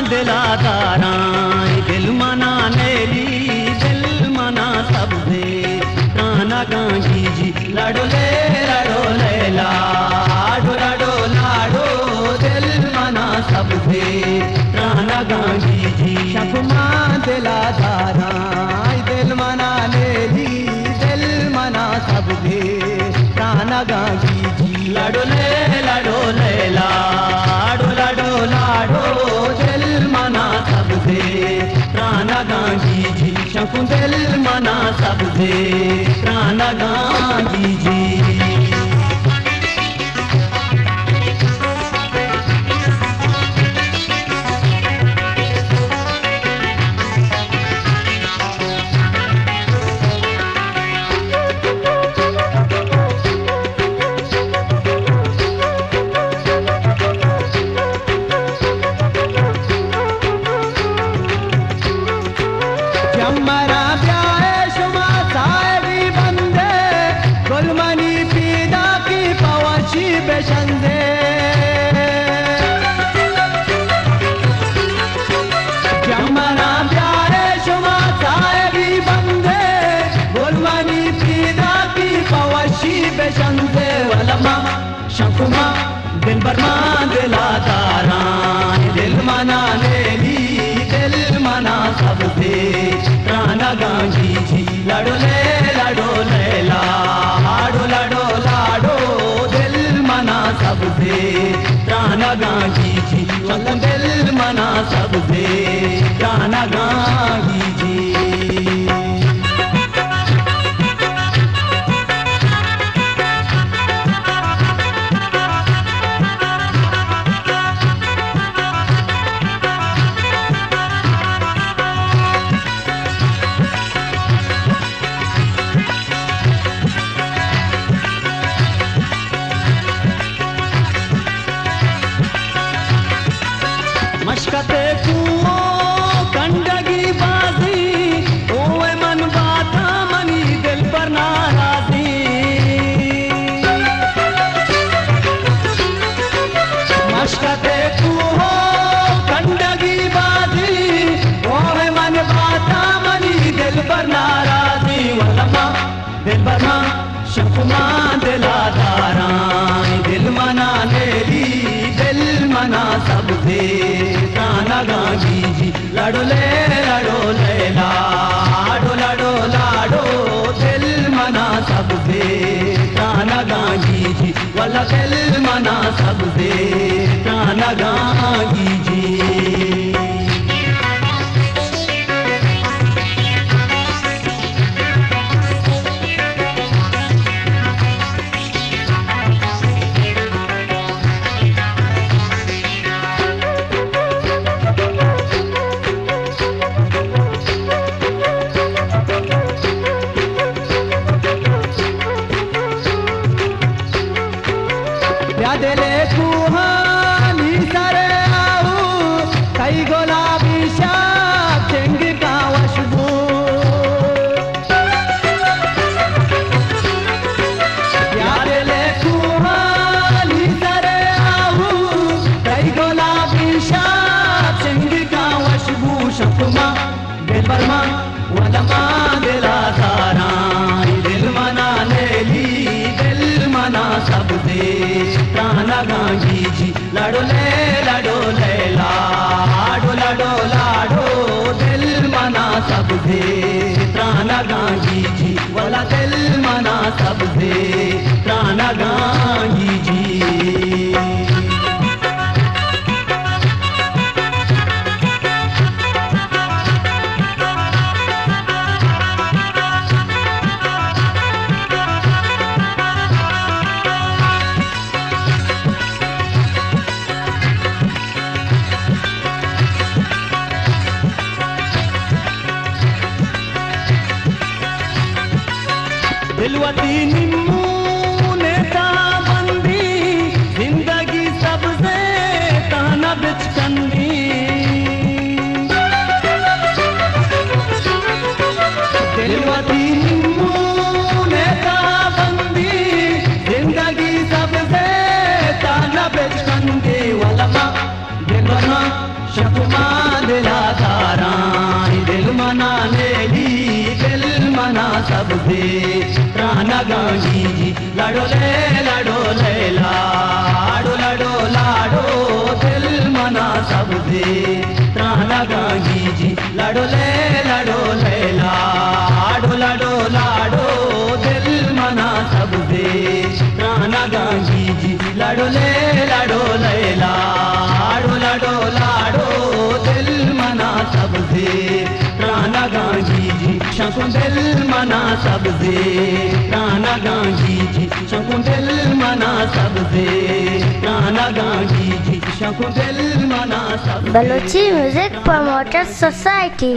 दिलादारा दिल मना नेली दिल मना सबसे नाना गांधी जी लाडो ले लाडो लाडो लाडो दिल मना सबसे नाना गांधी जी शकुमा दिलादारा दिल मना नेली दिल मना सबसे नाना गांधी जी लाडो ले लाडो लाडो लाडो लाडो दिल मना सबसे राना गांधी जी शकुन दिल मना सबसे राना गांधी जी मरा प्यारे शुमा साहेबी बंदे गुलमनी पीदा की पवशी बेशंदे मरा प्यारे शुमा साहेबी बंदे गुलमनी पीदा की पवशी बेशंदे वलमा शकुमा दिल बरमा दिलादारा दिल मना नेली दिल मना सबसे राना गांधी जी लाडो ले लाडो लाडो लाडो लाडो दिल मना सबसे राना गांधी जी दिल मना सबसे राना गांधी जी मशकते कुओं कंडगी बाजी ओए मन बाता मनी दिल पर नाराजी मशकते कुओं कंडगी बाजी ओए मन बाता मनी दिल पर नाराजी वलमा दिल बरमा शकुमा दिलादारा दिल मना नेली दिल मना सबसे राना गांधी जी लाडो लाडो लाडो लाडो दिल मना सबसे राना गांधी जी वाला दिल मना सबसे राना गांधी जी दिले कुहानी सरे आऊ कई गुलाबी शाख चंग का वशबू दिले कुहानी सरे आऊ कई गुलाबी शाख चंग का वशबू शकुमा दिल बरमा वलमा दिलादारा दिल मना नेली दिल मना सबसे राना गांधी जी लाडो लाडो लाडो लाडो दिल मना सबसे राना गांधी जी वाला दिल मना सबसे राना गांधी जी दिलवती निम्मू नेता बंदी जिंदगी सबसे ताना बिचकंदी दिलवती निम्मू नेता बंदी जिंदगी सबसे ताना बिचकंदी वलमा दिलवना शकुमा सबसे प्राण गांधी जी लाडो ले लैला लाडो लाडो लाडो दिल मना सबसे प्राण गांधी जी लाडो ले लैला लाडो लाडो लाडो दिल मना सबसे प्राण गांधी जी लाडो ले लैला लाडो लाडो लाडो दिल मना सबसे प्राण गांधी जी शकुंतल मना सबसे प्राण गांधी जी शकुंतल मना सबसे प्राण गांधी जी शकुंतल मना सबसे Balochi Music Promoters Society